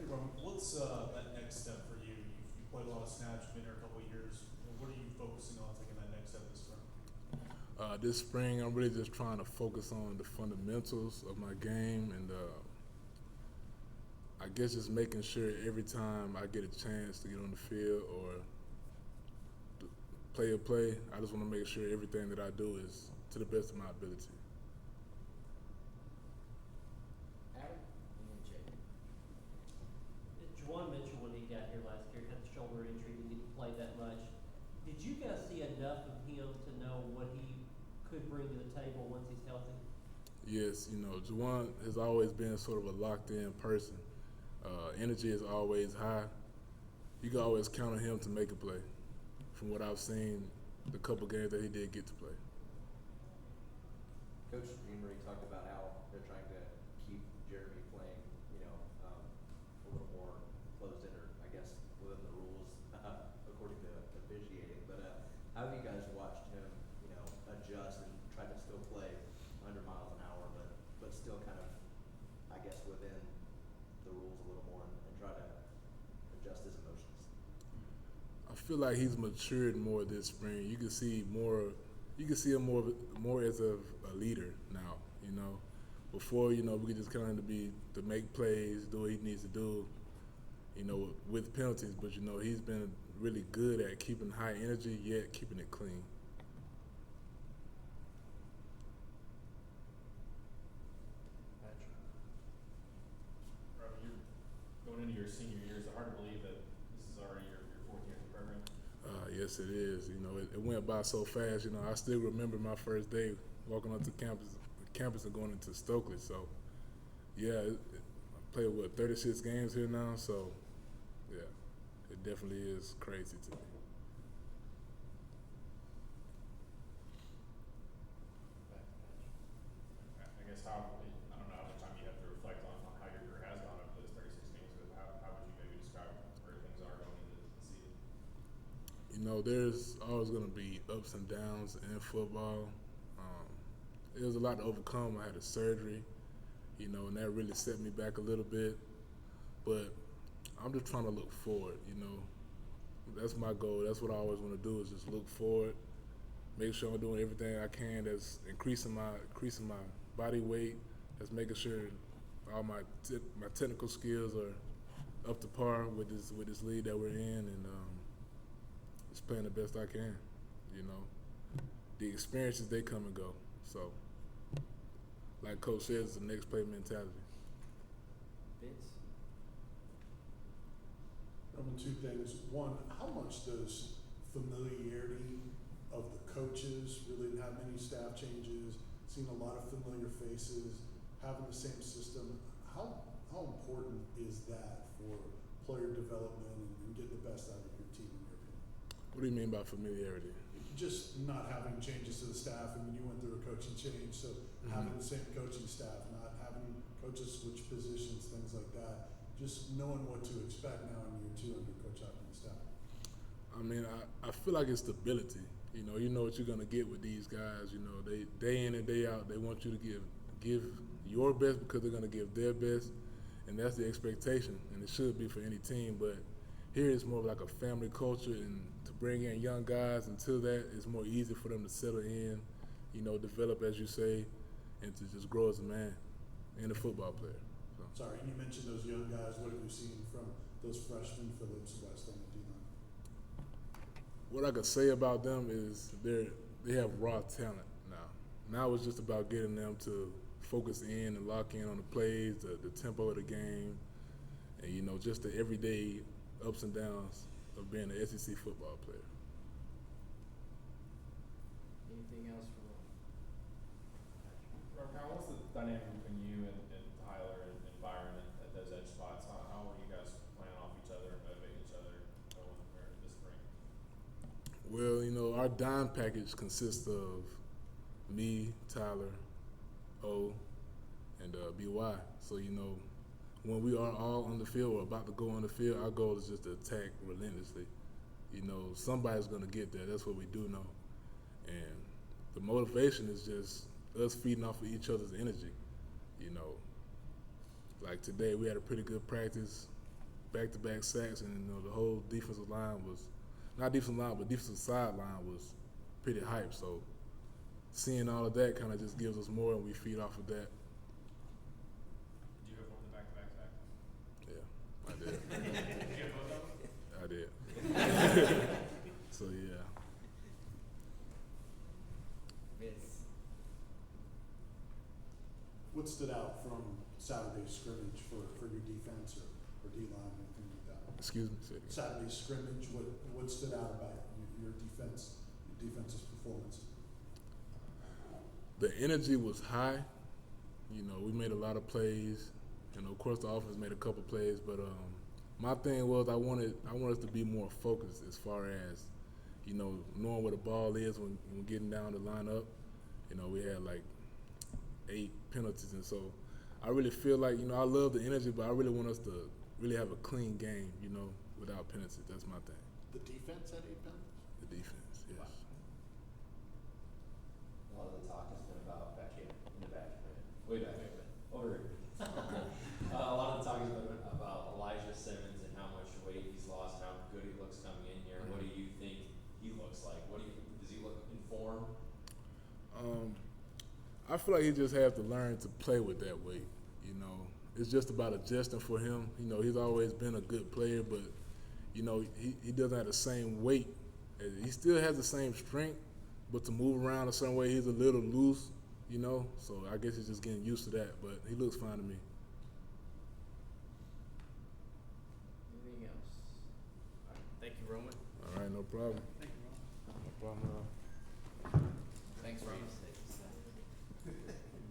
What's that next step for you? You've played a lot of snaps, you've been here a couple of years. What are you focusing on taking that next step this spring? This spring, I'm really just trying to focus on the fundamentals of my game, and I guess just making sure every time I get a chance to get on the field or play a play, I just want to make sure everything that I do is to the best of my ability. Adam, and then Jake. Juwan Mitchell, when he got here last year, had the shoulder injury, didn't play that much. Did you guys see enough of him to know what he could bring to the table once he's healthy? Yes, Juwan has always been sort of a locked-in person. Energy is always high. You can always count on him to make a play. From what I've seen, the couple games that he did get to play. Coach Emery talked about how they're trying to keep Jeremy playing, a little more closed in, or I guess within the rules, according to officiating. But how have you guys watched him, adjust and try to still play 100 miles an hour, but still kind of, I guess, within the rules a little more and try to adjust his emotions? I feel like he's matured more this spring. You can see more. You can see him more as a leader now. Before we could just kind of to make plays, do what he needs to do. With penalties. But he's been really good at keeping high energy yet keeping it clean. Patrick. Robbie, you're going into your senior year. Is it hard to believe that this is already your fourth year in the program? Yes, it is. It went by so fast. I still remember my first day walking onto campus and going into Stokely. So, yeah, I played 36 games here now. So, yeah, it definitely is crazy to me. I guess I don't know how much time you have to reflect on how your career has gone over those 36 games, but how would you maybe describe where things are going into the season? There's always going to be ups and downs in football. It was a lot to overcome. I had a surgery, and that really set me back a little bit. But I'm just trying to look forward, That's my goal. That's what I always want to do is just look forward, make sure I'm doing everything I can that's increasing my body weight, that's making sure all my technical skills are up to par with this league that we're in, and just playing the best I can. The experiences, they come and go. So, like Coach says, it's the next play mentality. Vince. Two things. One, how much does familiarity of the coaches, really didn't have many staff changes, seen a lot of familiar faces, having the same system, how important is that for player development and getting the best out of your team, in your opinion? What do you mean by familiarity? Just not having changes to the staff. I mean, you went through a coaching change, so having the same coaching staff, not having coaches switch positions, things like that. Just knowing what to expect now in year two under Coach Hopkins' staff. I mean, I feel like it's stability. You know what you're gonna get with these guys. They day in and day out, they want you to give your best because they're gonna give their best, and that's the expectation, and it should be for any team. But here it's more like a family culture, and to bring in young guys until that, it's more easy for them to settle in, develop as you say, and to just grow as a man and a football player. So. Sorry, and you mentioned those young guys. What have you seen from those freshmen, Phillips, West, on the D-line? What I could say about them is they have raw talent now. Now it's just about getting them to focus in and lock in on the plays, the tempo of the game, and just the everyday ups and downs of being an SEC football player. Anything else for Patrick? Rob, what's the dynamic between you and Tyler and Byron at those edge spots? How are you guys playing off each other and motivating each other going this spring? Well, our dime package consists of me, Tyler, O, and BY. So, when we are all on the field or about to go on the field, our goal is just to attack relentlessly. Somebody's going to get there. That's what we do know. And the motivation is just us feeding off of each other's energy. Like today, we had a pretty good practice. back-to-back sacks, and you know the whole defensive line was not defensive line, but defensive sideline was pretty hyped. So seeing all of that kind of just gives us more, and we feed off of that. Did you have one of the back-to-back sacks? Yeah, I did. Did you have both of them? I did. So yeah. What stood out from Saturday's scrimmage for your defense or D-line, anything like that? Excuse me. Say it again. Saturday's scrimmage, what stood out about your defense, your defense's performance? The energy was high. You know, we made a lot of plays. You know, of course, the offense made a couple plays, but my thing was I wanted us to be more focused as far as, you know, knowing where the ball is when getting down the lineup. You know, we had like 8 penalties, and so I really feel like, you know, I love the energy, but I really want us to really have a clean game, you know, without penalties. That's my thing. The defense had 8 penalties? The defense, yes. A lot of the talk has been about back here, in the back, right? Way back there. Over here. A lot of the talk has been about Elijah Simmons and how much weight he's lost and how good he looks coming in here. What do you think he looks like? Does he look in form? I feel like he just has to learn to play with that weight. You know, it's just about adjusting for him. You know, he's always been a good player, but you know, he doesn't have the same weight. He still has the same strength, but to move around a certain way, he's a little loose. You know, so I guess he's just getting used to that. But he looks fine to me. Anything else? All right, thank you, Roman. All right, no problem. Thank you, Roman. No problem at all.